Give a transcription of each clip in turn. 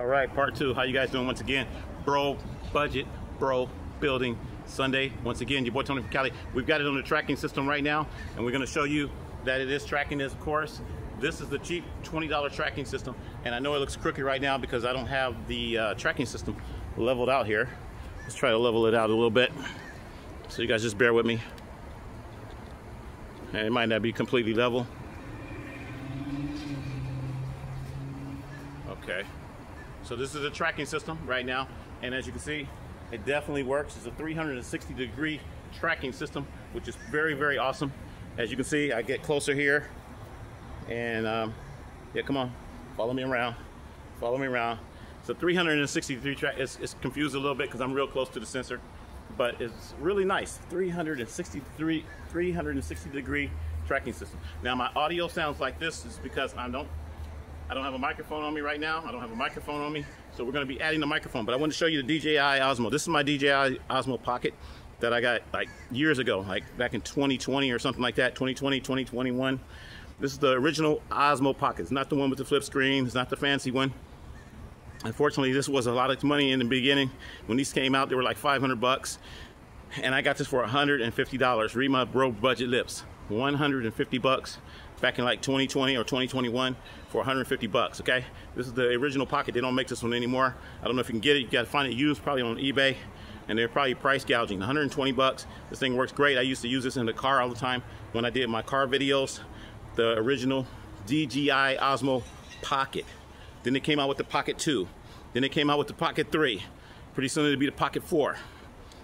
All right, part two. How you guys doing? Once again, bro budget, bro building Sunday. Once again, your boy Tony from Cali. We've got it on the tracking system right now, and we're going to show you that it is tracking this, of course. This is the cheap $20 tracking system, and I know it looks crooked right now because I don't have the tracking system leveled out here. Let's try to level it out a little bit, so you guys just bear with me. And it might not be completely level. Okay. So this is a tracking system right now, and as you can see, it definitely works. It's a 360-degree tracking system, which is very, very awesome. As you can see, I get closer here, and yeah, come on, follow me around. Follow me around. It's a 360-degree track. It's confused a little bit because I'm real close to the sensor, but it's really nice. 360-degree tracking system. Now my audio sounds like this is because I don't have a microphone on me right now. I don't have a microphone on me, so we're going to be adding the microphone. But I want to show you the DJI Osmo. This is my DJI Osmo Pocket that I got like years ago, like back in 2020 or something like that, 2020, 2021. This is the original Osmo Pocket. It's not the one with the flip screen. It's not the fancy one. Unfortunately, this was a lot of money in the beginning. When these came out, they were like 500 bucks. And I got this for $150. Read my broke budget lips. 150 bucks. Back in like 2020 or 2021 for 150 bucks, okay? This is the original Pocket. They don't make this one anymore. I don't know if you can get it. You gotta find it used, probably on eBay, and they're probably price gouging. 120 bucks. This thing works great. I used to use this in the car all the time when I did my car videos. The original DJI Osmo Pocket. Then they came out with the Pocket 2. Then they came out with the Pocket 3. Pretty soon it'll be the Pocket 4.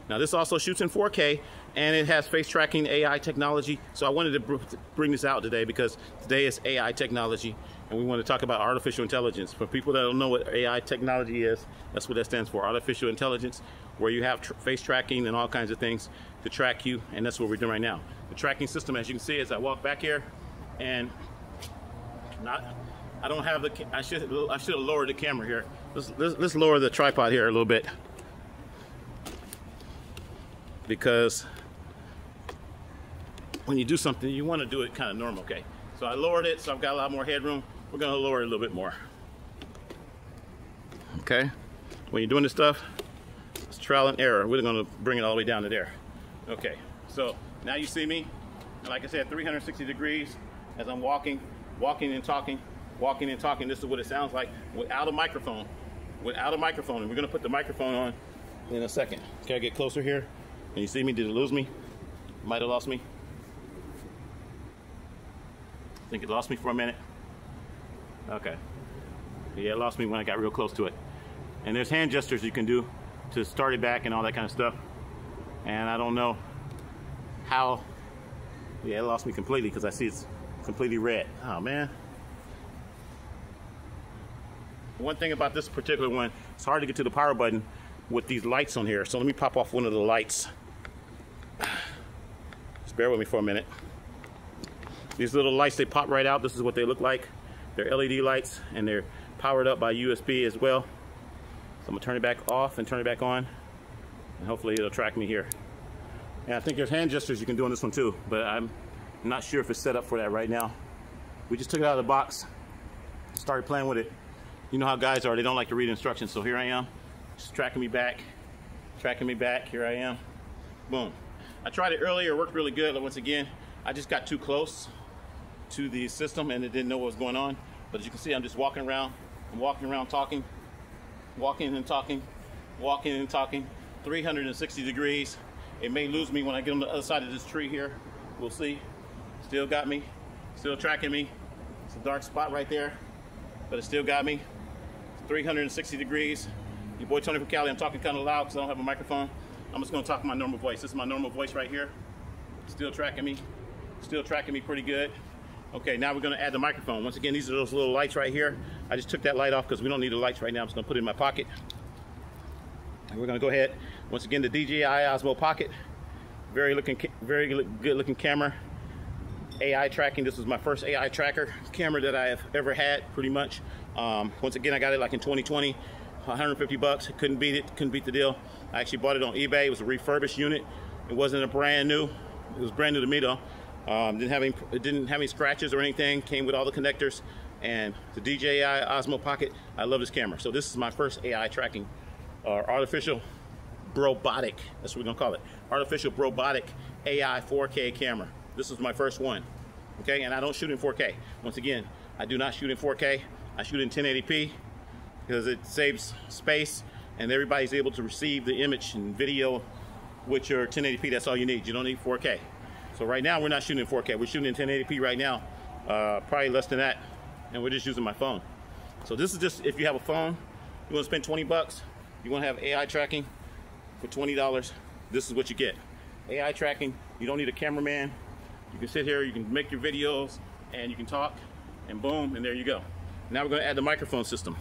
Now this also shoots in 4K, and it has face tracking AI technology. So I wanted to bring this out today because today is AI technology, and we want to talk about artificial intelligence. For people that don't know what AI technology is, that's what that stands for, artificial intelligence, where you have face tracking and all kinds of things to track you, and that's what we're doing right now. The tracking system, as you can see, as I walk back here, and I don't have the, I should have lowered the camera here. Let's lower the tripod here a little bit, because when you do something, you want to do it kind of normal, okay? So I lowered it, so I've got a lot more headroom. We're going to lower it a little bit more. Okay? When you're doing this stuff, it's trial and error. We're going to bring it all the way down to there. Okay, so now you see me, and like I said, 360 degrees as I'm walking and talking. This is what it sounds like without a microphone. Without a microphone, and we're going to put the microphone on in a second. Okay, I get closer here. And you see me? Did it lose me? Might have lost me. I think it lost me for a minute. Okay. Yeah, it lost me when I got real close to it. And there's hand gestures you can do to start it back and all that kind of stuff. And I don't know how. Yeah, it lost me completely because I see it's completely red. Oh, man. One thing about this particular one, it's hard to get to the power button with these lights on here. So let me pop off one of the lights. Just bear with me for a minute. These little lights, they pop right out. This is what they look like. They're LED lights, and they're powered up by USB as well. So I'm gonna turn it back off and turn it back on, and hopefully it'll track me here. And I think there's hand gestures you can do on this one too, but I'm not sure if it's set up for that right now. We just took it out of the box, started playing with it. You know how guys are, they don't like to read instructions, so here I am. Just tracking me back, here I am, boom. I tried it earlier, it worked really good, but once again, I just got too close to the system and it didn't know what was going on. But as you can see, I'm just walking around, talking, walking and talking, 360 degrees. It may lose me when I get on the other side of this tree here, we'll see. Still got me, still tracking me. It's a dark spot right there, but it still got me. 360 degrees. Your boy Tony from Cali. I'm talking kind of loud because I don't have a microphone. I'm just going to talk in my normal voice. This is my normal voice right here. Still tracking me pretty good. Okay, now we're going to add the microphone. Once again, these are those little lights right here. I just took that light off because we don't need the lights right now. I'm just going to put it in my pocket. And we're going to go ahead. Once again, the DJI Osmo Pocket. Very good looking camera. AI tracking. This was my first AI tracker camera that I have ever had, pretty much. Once again, I got it like in 2020. 150 bucks. Couldn't beat it. Couldn't beat the deal. I actually bought it on eBay. It was a refurbished unit. It wasn't a brand new. It was brand new to me though. It didn't have any scratches or anything. Came with all the connectors. And the DJI Osmo Pocket, I love this camera. So this is my first AI tracking, or artificial robotic, that's what we're gonna call it. Artificial robotic AI 4K camera. This is my first one, okay? And I don't shoot in 4K. Once again, I do not shoot in 4K. I shoot in 1080p because it saves space and everybody's able to receive the image and video with your 1080p. That's all you need. You don't need 4K. So right now we're not shooting in 4K. We're shooting in 1080p right now, probably less than that. And we're just using my phone. So this is just, if you have a phone, you want to spend 20 bucks, you want to have AI tracking for $20, this is what you get. AI tracking, you don't need a cameraman. You can sit here, you can make your videos, and you can talk, and boom, and there you go. Now we're going to add the microphone system.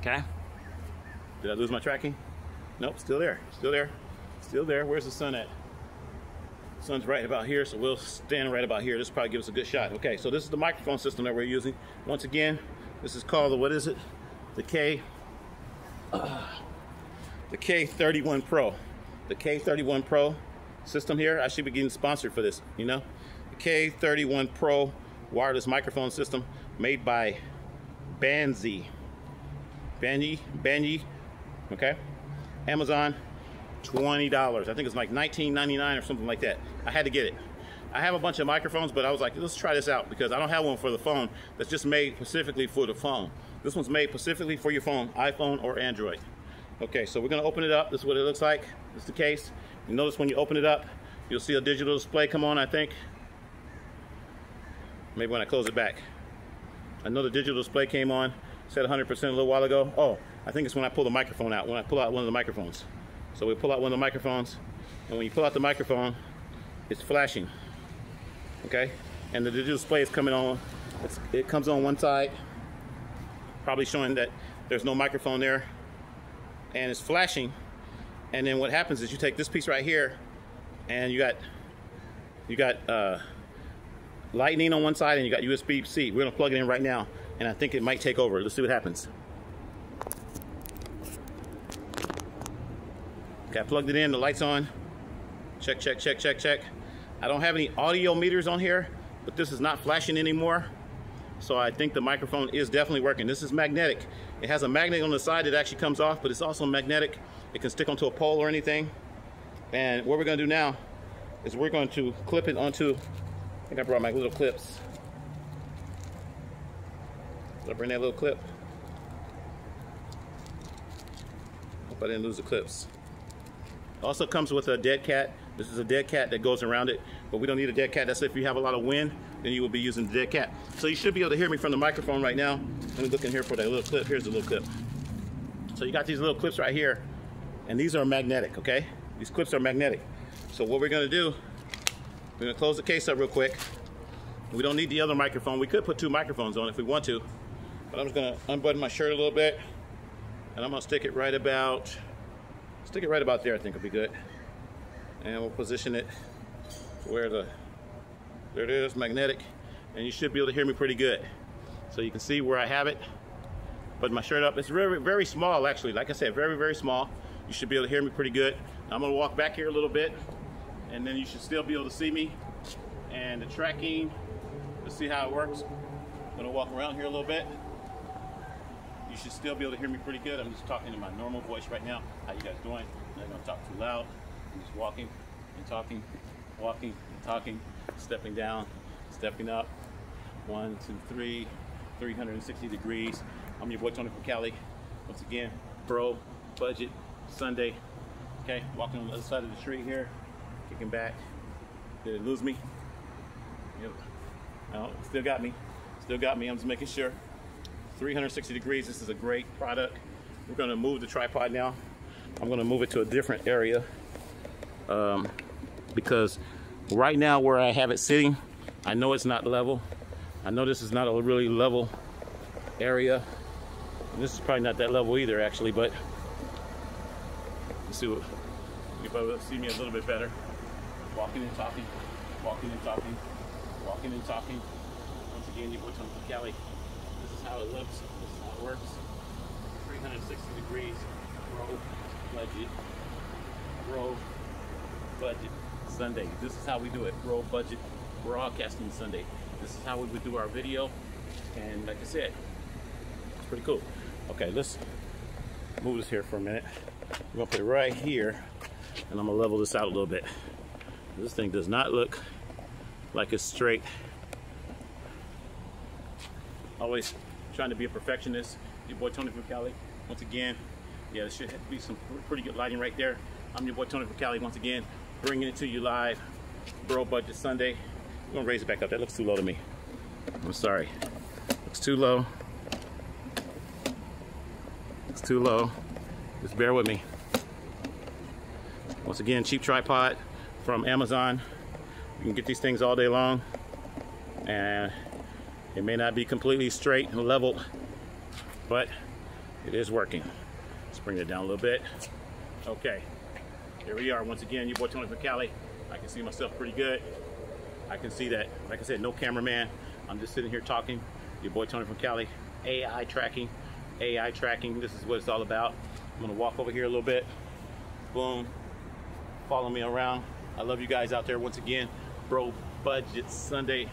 Okay? Did I lose my tracking? Nope, still there, still there, still there. Where's the sun at? Sun's right about here, so we'll stand right about here. This will probably give us a good shot. Okay, so this is the microphone system that we're using. Once again, this is called the, what is it? The K31 Pro. The K31 Pro system here. I should be getting sponsored for this, you know? The K31 Pro wireless microphone system made by Banyi, okay? Amazon. $20. I think it's like $19.99 or something like that. I had to get it. I have a bunch of microphones, but I was like, let's try this out because I don't have one for the phone that's just made specifically for the phone. This one's made specifically for your phone, iPhone or Android. Okay, so we're gonna open it up. This is what it looks like. This is the case. You notice when you open it up, you'll see a digital display come on, I think. Maybe when I close it back. I know the digital display came on, said 100% a little while ago. Oh, I think it's when I pull the microphone out, when I pull out one of the microphones. So we pull out one of the microphones, and when you pull out the microphone, it's flashing, okay? And the digital display is coming on. It comes on one side, probably showing that there's no microphone there, and it's flashing. And then what happens is you take this piece right here, and you got lightning on one side, and you got USB-C. We're gonna plug it in right now, and I think it might take over. Let's see what happens. Okay, I plugged it in, the light's on. Check, check, check, check, check. I don't have any audio meters on here, but this is not flashing anymore. So I think the microphone is definitely working. This is magnetic. It has a magnet on the side that actually comes off, but it's also magnetic. It can stick onto a pole or anything. And what we're gonna do now is we're going to clip it onto, I think I brought my little clips. Did I bring that little clip? Hope I didn't lose the clips. Also comes with a dead cat. This is a dead cat that goes around it, but we don't need a dead cat. That's if you have a lot of wind, then you will be using the dead cat. So you should be able to hear me from the microphone right now. Let me look in here for that little clip. Here's the little clip. So you got these little clips right here, and these are magnetic, okay? These clips are magnetic. So what we're gonna do, we're gonna close the case up real quick. We don't need the other microphone. We could put two microphones on if we want to, but I'm just gonna unbutton my shirt a little bit, and I'm gonna stick it right about there. I think it'll be good. And we'll position it where there it is, magnetic, and you should be able to hear me pretty good. So you can see where I have it. Put my shirt up. It's very, very small, actually. Like I said, very, very small. You should be able to hear me pretty good. I'm gonna walk back here a little bit, and then you should still be able to see me. And the tracking, let's see how it works. I'm gonna walk around here a little bit. You should still be able to hear me pretty good. I'm just talking in my normal voice right now. How you guys doing? I'm not gonna talk too loud. I'm just walking and talking, walking and talking, stepping down, stepping up. 1, 2, 3, 360 degrees. I'm your boy Tony from Cali. Once again, bro, budget, Sunday. Okay, walking on the other side of the street here, kicking back. Did it lose me? Yep. No, still got me. Still got me. I'm just making sure. 360 degrees. This is a great product. We're going to move the tripod now. I'm going to move it to a different area because right now where I have it sitting, I know it's not level. I know this is not a really level area. And this is probably not that level either, actually, but let's see what you probably see me a little bit better. Walking and talking, walking and talking, walking and talking. Once again, your boy Tony from Cali. This is how it looks. This is how it works. 360 degrees. Bro budget Sunday. This is how we do it. Bro budget broadcasting Sunday. This is how we would do our video. And like I said, it's pretty cool. Okay, let's move this here for a minute. We're gonna put it right here, and I'm gonna level this out a little bit. This thing does not look like it's straight. Always trying to be a perfectionist. Your boy Tony from Cali. Once again, yeah, there should be some pretty good lighting right there. I'm your boy Tony from Cali once again, bringing it to you live. Bro Budget Sunday. I'm gonna raise it back up. That looks too low to me. I'm sorry. Looks too low. Looks too low. Just bear with me. Once again, cheap tripod from Amazon. You can get these things all day long, and it may not be completely straight and leveled, but it is working. Let's bring it down a little bit. Okay, here we are. Once again, your boy Tony from Cali. I can see myself pretty good. I can see that, like I said, no cameraman. I'm just sitting here talking. Your boy Tony from Cali. AI tracking. AI tracking. This is what it's all about. I'm gonna walk over here a little bit. Boom. Follow me around. I love you guys out there once again. Bro Budget Sunday.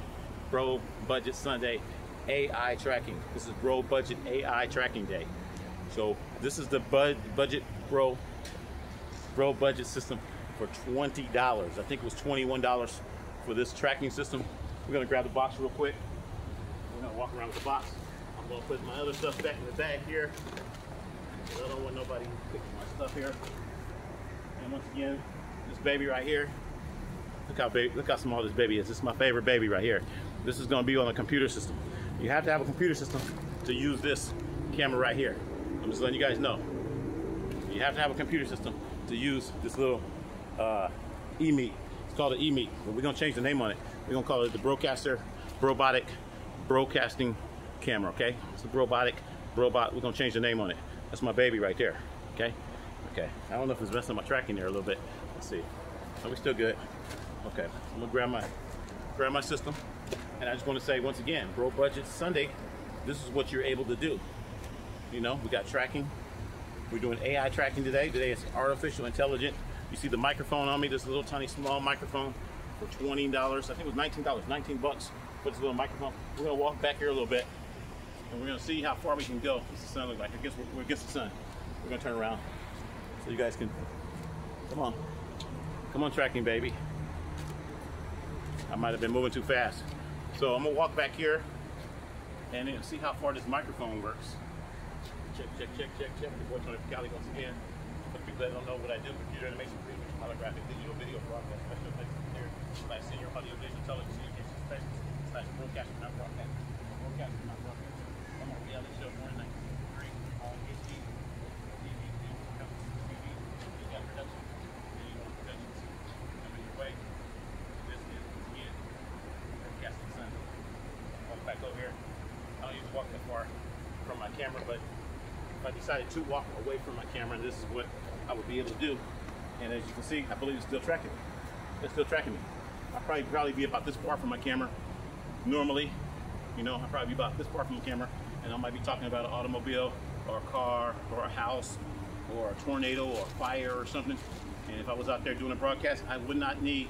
Bro Budget Sunday. AI tracking. This is Bro Budget AI tracking day. So this is the budget bro budget system for $20. I think it was $21 for this tracking system. We're gonna grab the box real quick. We're gonna walk around with the box. I'm gonna put my other stuff back in the bag here. I don't want nobody picking my stuff here. And once again, this baby right here. Look how small this baby is. This is my favorite baby right here. This is gonna be on a computer system. You have to have a computer system to use this camera right here. I'm just letting you guys know. You have to have a computer system to use this little EMEET. It's called an EMEET, but we're gonna change the name on it. We're gonna call it the Robotic Broadcasting Camera, okay? It's the robot. We're gonna change the name on it. That's my baby right there, okay? Okay, I don't know if it's messing my tracking there a little bit. Let's see. Are we still good? Okay, I'm gonna grab my system. And I just wanna say once again, Bro Budget Sunday, this is what you're able to do. You know, we got tracking. We're doing AI tracking today. Today is artificial intelligence. You see the microphone on me, this little tiny small microphone for $20. I think it was $19, 19 bucks for this little microphone. We're gonna walk back here a little bit and we're gonna see how far we can go. What's the sun look like? I guess we're against the sun. We're gonna turn around so you guys can, come on tracking baby. I might have been moving too fast. So I'm gonna walk back here and then see how far this microphone works. Check. The boy Tony from Cali once again. For people that don't know what I do, computer animation, preview, holographic, digital video broadcast, special effects, engineer, / senior audio visual telecommunications specialist, / broadcasting, not broadcast. Broadcasting, not broadcast. I'm on reality show, Morning 93, on HD, TV, film, TV, media production, video productions, coming your way. This is, again, Broadcasting Sunday. Walk back over here. I don't usually walk that far from my camera, but if I decided to walk away from my camera, this is what I would be able to do. And as you can see, I believe it's still tracking me. It's still tracking me. I'll probably be about this far from my camera. Normally, you know, I'll probably be about this far from the camera, and I might be talking about an automobile or a car or a house or a tornado or a fire or something. And if I was out there doing a broadcast, I would not need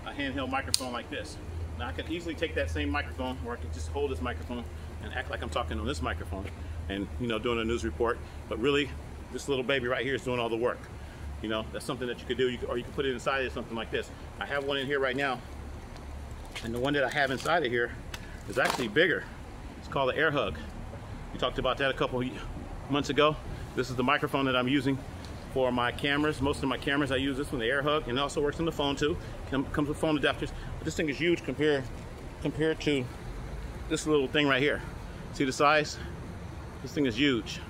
a handheld microphone like this. Now I could easily take that same microphone, or I could just hold this microphone and act like I'm talking on this microphone and, you know, doing a news report. But really, this little baby right here is doing all the work. You know, that's something that you could do, or you could put it inside of something like this. I have one in here right now, and the one that I have inside of here is actually bigger. It's called an air hug. We talked about that a couple months ago. This is the microphone that I'm using for my cameras. Most of my cameras, I use this one, the air hug, and it also works on the phone too. Comes with phone adapters. But this thing is huge compared to this little thing right here. See the size? This thing is huge.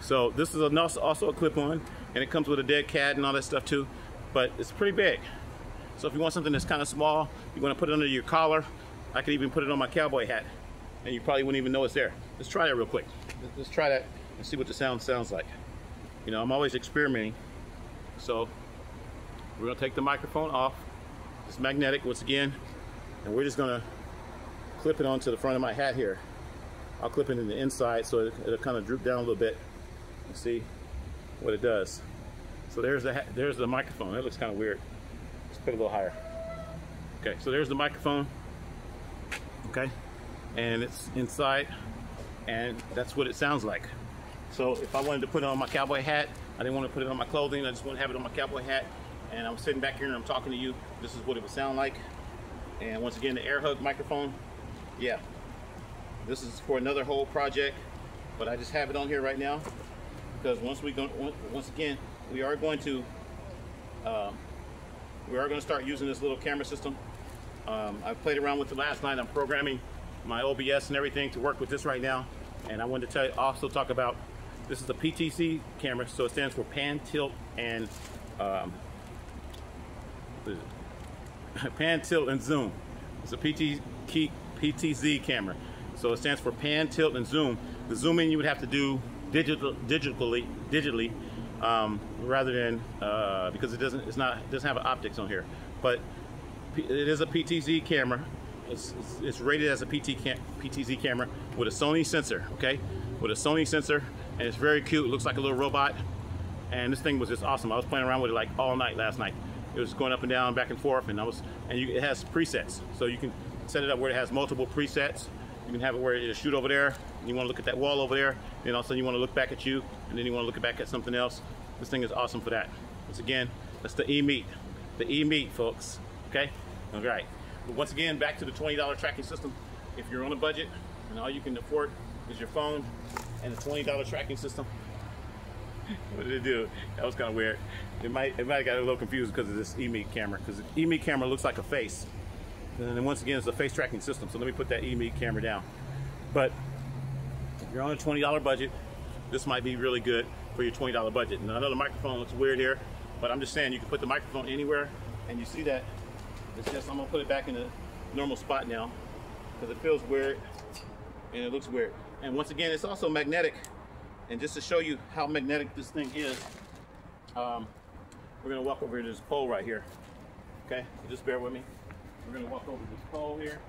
So this is also a clip-on, and it comes with a dead cat and all that stuff too, but it's pretty big. So if you want something that's kind of small, you want to put it under your collar. I could even put it on my cowboy hat, and you probably wouldn't even know it's there. Let's try that real quick. Let's try that and see what the sound sounds like. You know, I'm always experimenting. So we're gonna take the microphone off. It's magnetic once again, and we're just gonna clip it onto the front of my hat here. I'll clip it in the inside so it'll kind of droop down a little bit and see what it does. So there's the microphone. That looks kind of weird. Let's put it a little higher. Okay, so there's the microphone. Okay, and it's inside, and that's what it sounds like. So if I wanted to put it on my cowboy hat, I didn't want to put it on my clothing, I just want to have it on my cowboy hat, and I'm sitting back here and I'm talking to you, this is what it would sound like. And once again, the air hug microphone, yeah, this is for another whole project, but I just have it on here right now because once again, we are going to start using this little camera system. I played around with it last night. I'm programming my OBS and everything to work with this right now. And I wanted to also talk about, this is a PTZ camera, so it stands for pan, tilt, and pan, tilt, and zoom. It's a PTZ camera, so it stands for pan, tilt, and zoom. The zooming you would have to do digitally, rather than because it doesn't have an optics on here. But it is a PTZ camera. It's rated as a PTZ camera with a Sony sensor, okay? With a Sony sensor, and it's very cute. It looks like a little robot, and this thing was just awesome. I was playing around with it like all night last night. It was going up and down, back and forth, and it has presets, so you can set it up where it has multiple presets. You can have it where it'll shoot over there, and you want to look at that wall over there, and all of a sudden you want to look back at you, and then you want to look back at something else. This thing is awesome for that. Once again, that's the EMEET. The EMEET, folks. Okay? All right. But once again, back to the $20 tracking system. If you're on a budget and all you can afford is your phone and a $20 tracking system, what did it do? That was kind of weird. It might have got a little confused because of this EMEET camera, because the EMEET camera looks like a face. And then once again, it's a face tracking system. So let me put that EMEET camera down. But if you're on a $20 budget, this might be really good for your $20 budget. Now, I know the microphone looks weird here, but I'm just saying you can put the microphone anywhere, and you see that. It's just, I'm gonna put it back in the normal spot now because it feels weird and it looks weird. And once again, it's also magnetic. And just to show you how magnetic this thing is, we're gonna walk over to this pole right here. Okay, so just bear with me. We're gonna walk over to this pole here.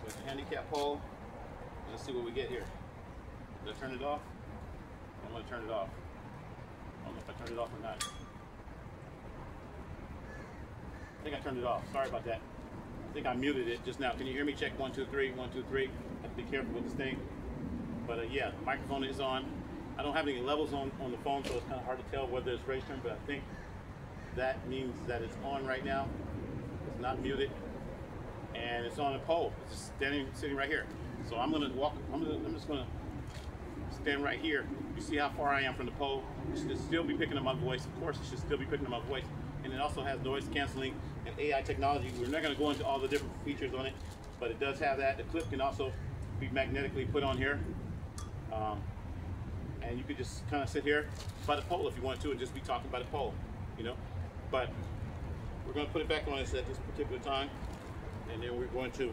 There's a handicap pole. And let's see what we get here. Did I turn it off? I'm gonna turn it off. I don't know if I turned it off or not. I think I turned it off. Sorry about that. I think I muted it just now. Can you hear me? Check 1, 2, 3, 1, 2, 3. Have to be careful with this thing. But yeah, the microphone is on. I don't have any levels on the phone, so it's kind of hard to tell whether it's registered, but I think that means that it's on right now. It's not muted. And it's on a pole. It's just sitting right here. So I'm gonna walk, I'm just gonna stand right here. You see how far I am from the pole? It should still be picking up my voice. Of course, it should still be picking up my voice. And it also has noise canceling and AI technology. We're not gonna go into all the different features on it, but it does have that. The clip can also be magnetically put on here. And you could just kind of sit here by the pole if you want to and just be talking by the pole, you know? But we're gonna put it back on us at this particular time. And then we're going to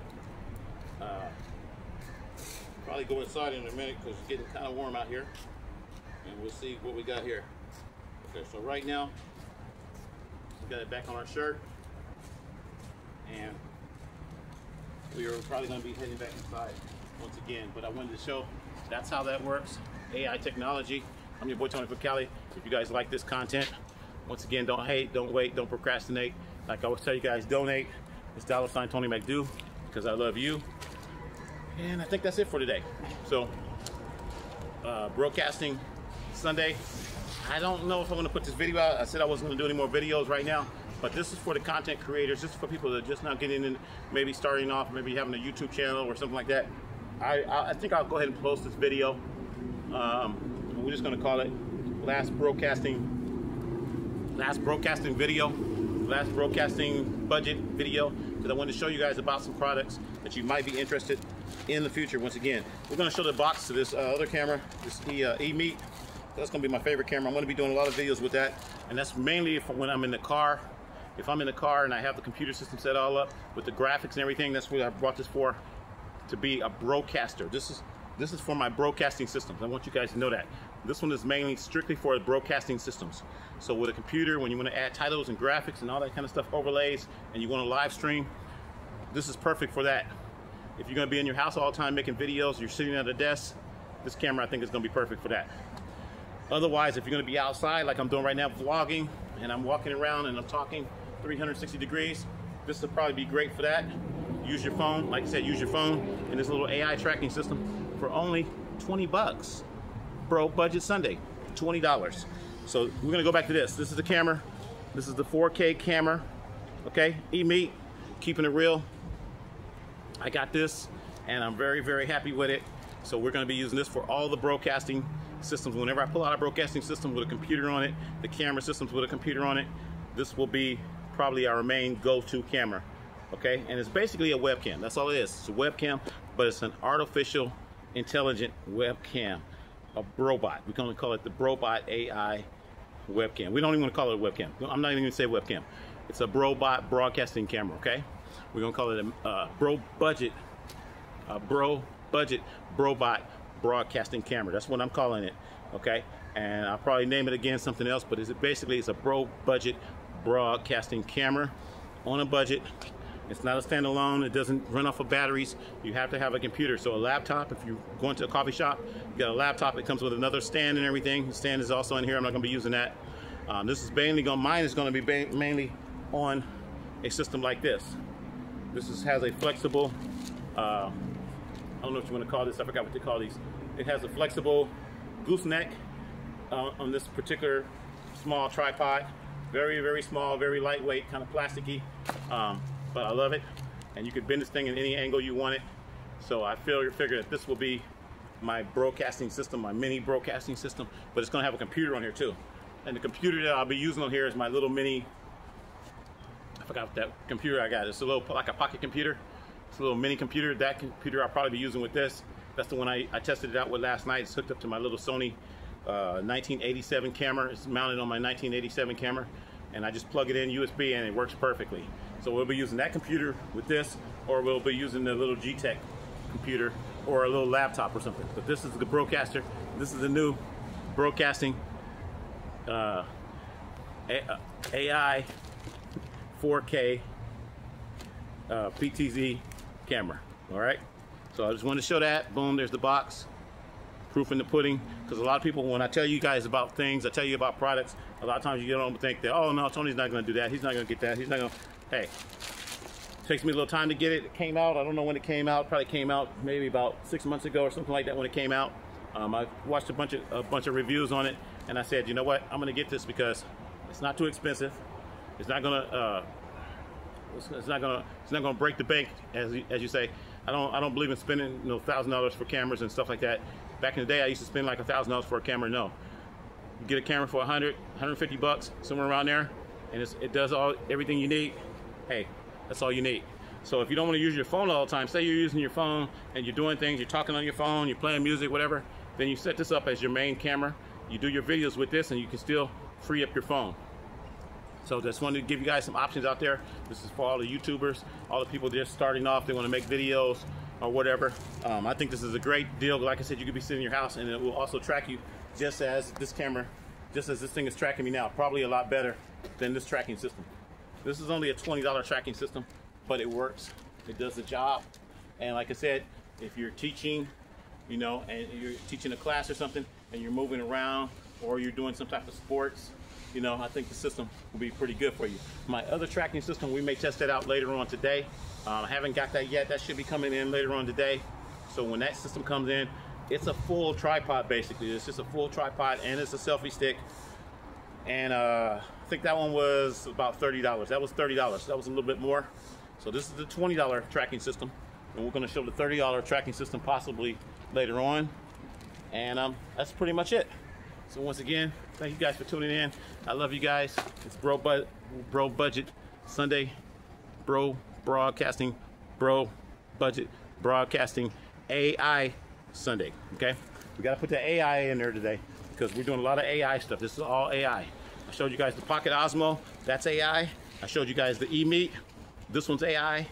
probably go inside in a minute because it's getting kind of warm out here. And we'll see what we got here. Okay, so right now, we got it back on our shirt. And we are probably gonna be heading back inside once again. But I wanted to show that's how that works. AI technology. I'm your boy Tony from Cali. If you guys like this content, once again, don't hate, don't wait, don't procrastinate. Like I always tell you guys, donate. It's $ Tony McDew because I love you. And I think that's it for today. So, broadcasting Sunday. I don't know if I'm gonna put this video out. I said I wasn't gonna do any more videos right now, but this is for the content creators. This is for people that are just now getting in, maybe starting off, maybe having a YouTube channel or something like that. I think I'll go ahead and post this video. We're just gonna call it last broadcasting video, last broadcasting budget video, because I wanted to show you guys about some products that you might be interested in the future. Once again, we're gonna show the box to this other camera, this EMEET. That's gonna be my favorite camera. I'm gonna be doing a lot of videos with that, and that's mainly when I'm in the car. If I'm in the car and I have the computer system set all up with the graphics and everything, that's what I brought this for, to be a broadcaster. This is for my broadcasting systems. I want you guys to know that. This one is mainly strictly for broadcasting systems. So with a computer, when you want to add titles and graphics and all that kind of stuff, overlays, and you want to live stream, this is perfect for that. If you're going to be in your house all the time making videos, you're sitting at a desk, this camera I think is going to be perfect for that. Otherwise, if you're going to be outside like I'm doing right now, vlogging, and I'm walking around and I'm talking 360 degrees, this will probably be great for that. use your phone. Like I said, use your phone in this little AI tracking system for only 20 bucks. Bro Budget Sunday, $20. So we're gonna go back to this. This is the camera. This is the 4K camera. Okay, EMEET, keeping it real. I got this, and I'm very, very happy with it. So we're gonna be using this for all the broadcasting systems. Whenever I pull out a broadcasting system with a computer on it, the camera systems with a computer on it, this will be probably our main go-to camera. Okay, and it's basically a webcam. That's all it is. It's a webcam, but it's an artificial intelligent webcam. A robot. We're going to call it the Robot AI webcam. We don't even want to call it a webcam. I'm not even going to say webcam. It's a robot broadcasting camera, okay? We're going to call it a Bro Budget robot broadcasting camera. That's what I'm calling it, okay? And I'll probably name it again something else, but basically it's a Bro Budget broadcasting camera on a budget. It's not a standalone. It doesn't run off of batteries. You have to have a computer. So a laptop, if you're going to a coffee shop, you got a laptop. It comes with another stand and everything. The stand is also in here. I'm not going to be using that. This is mainly mine is going to be mainly on a system like this. This has a flexible, I don't know what you want to call this. I forgot what they call these. It has a flexible gooseneck on this particular small tripod. Very, very small, very lightweight, kind of plasticky. But I love it, and you can bend this thing in any angle you want it. So I figure that this will be my broadcasting system, my mini broadcasting system, but it's going to have a computer on here too. And the computer that I'll be using on here is my little mini, I forgot that computer I got. It's a little, like a pocket computer. It's a little mini computer. That computer I'll probably be using with this. That's the one I tested it out with last night. It's hooked up to my little Sony 1987 camera. It's mounted on my 1987 camera. And I just plug it in USB and it works perfectly. So we'll be using that computer with this, or we'll be using the little G-Tech computer or a little laptop or something. But this is the broadcaster. This is the new broadcasting AI 4K PTZ camera. All right. So I just wanted to show that. Boom, there's the box. Proof in the pudding. Because a lot of people, when I tell you guys about things, I tell you about products, a lot of times you don't think that, oh no, Tony's not going to do that. He's not going to get that. He's not going to. Hey, it takes me a little time to get it. It came out. I don't know when it came out. Probably came out maybe about 6 months ago or something like that when it came out. I watched a bunch of reviews on it, and I said, you know what? I'm going to get this because it's not too expensive. It's not gonna it's not gonna break the bank, as you say. I don't believe in spending $1,000 for cameras and stuff like that. Back in the day, I used to spend like $1,000 for a camera. No, you get a camera for 100, 150 bucks, somewhere around there, and it does everything you need. Hey, that's all you need. So if you don't want to use your phone all the time, say you're using your phone and you're doing things, you're talking on your phone, you're playing music, whatever, then you set this up as your main camera. You do your videos with this, and you can still free up your phone. So just wanted to give you guys some options out there. This is for all the YouTubers, all the people just starting off, they want to make videos or whatever. I think this is a great deal. Like I said, you could be sitting in your house and it will also track you just as this camera, just as this thing is tracking me now. Probably a lot better than this tracking system. This is only a $20 tracking system, but it works. It does the job. And like I said, if you're teaching, and you're teaching a class or something and you're moving around or you're doing some type of sports, I think the system will be pretty good for you. My other tracking system, we may test that out later on today. I haven't got that yet. That should be coming in later on today. So when that system comes in, it's a full tripod basically. It's just a full tripod and it's a selfie stick. And I think that one was about $30. That was $30. That was a little bit more. So this is the $20 tracking system. And we're gonna show the $30 tracking system possibly later on. And that's pretty much it. So once again, thank you guys for tuning in. I love you guys. It's Bro Budget Sunday, Bro Broadcasting, Bro Budget Broadcasting AI Sunday. Okay, we got to put the AI in there today because we're doing a lot of AI stuff. This is all AI. I showed you guys the Pocket Osmo. That's AI. I showed you guys the EMEET. This one's AI.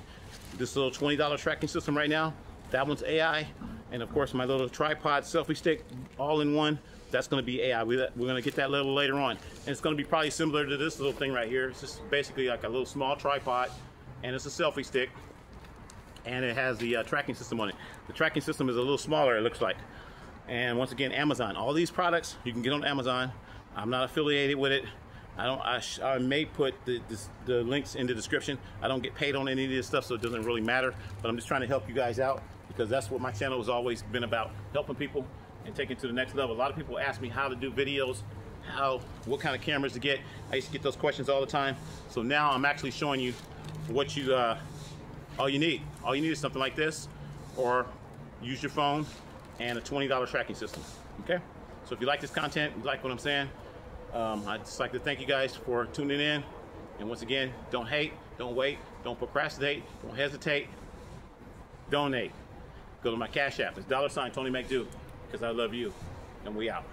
This little $20 tracking system right now. That one's AI. And of course, my little tripod selfie stick, all in one. That's going to be AI. We're going to get that little later on. And it's going to be probably similar to this little thing right here. It's just basically like a little small tripod, and it's a selfie stick, and it has the tracking system on it. The tracking system is a little smaller, it looks like. And once again, Amazon. All these products you can get on Amazon. I'm not affiliated with it, I may put the links in the description. I don't get paid on any of this stuff, so it doesn't really matter. But I'm just trying to help you guys out, because that's what my channel has always been about, helping people and taking it to the next level. A lot of people ask me how to do videos, what kind of cameras to get. I used to get those questions all the time. So now I'm actually showing you what you all you need. All you need is something like this, or use your phone and a $20 tracking system. Okay? So if you like this content, you like what I'm saying, I'd just like to thank you guys for tuning in. And once again, don't hate, don't wait, don't procrastinate, don't hesitate, donate. Go to my Cash App. It's $Tony McDew, because I love you. And we out.